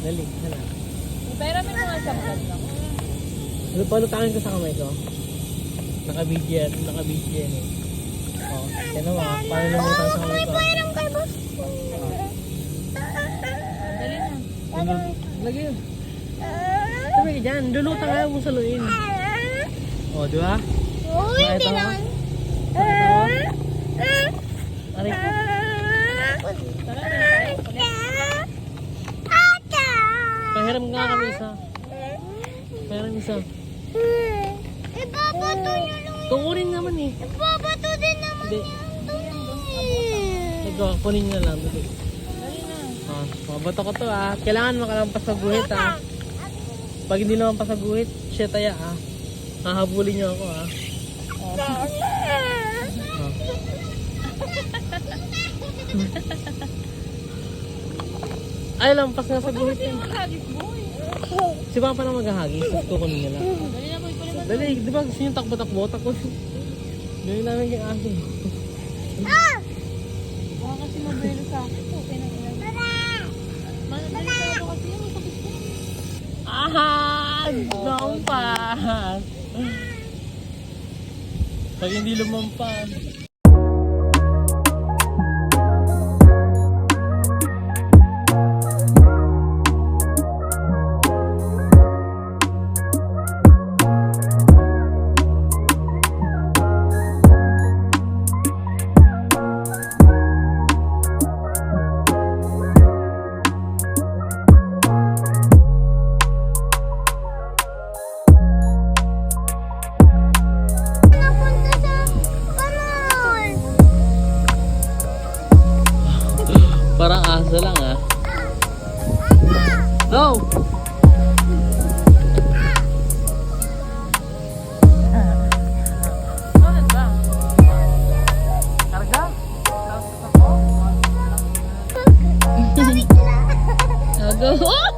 Dali, hala. Pero may mga sabag lang. Palutangin ko sa kamay ko. Naka-video yan eh. Oh, yan naman. Paano lumutang sa kamay ko? Parang kay boss. Dali na. Lagi yun. Sabi ka dyan, lulutang ayaw mo saluin. Oh, di ba? Uy, hindi naman. Aray ko. Tara na tayo. Pahiram nga kami isa. Pahiram isa. Ibabato nyo lang. Tungurin naman eh. Ibabato din naman Hindi. yan. Ikaw, kunin nyo lang. Dali. Dali na. Ah, mabato ko to ah. Kailangan makalampas sa guhit ah. Pag hindi naman pa sa guhit, shit aya ah. Hahabulin nyo ako ah. Ah. Ay, lampas nga sa guhit yan. Hagis boy. Si Papa na maghahagis. Kukunin nyo lang. Dali na boy. Kunin mo. Dali, di ba gusto nyo takbo-takbo? Takbo. Dali namin yung akin. Baka kasi mabelo sa akin. Okay na ilan. Delikado kasi yun. Sabis ko. Ah! Lumampas! Pag hindi lumampas. Napunta sa kanal. Parang aso lang ah. No! Bakit ba? Karga? Balik lang. Go.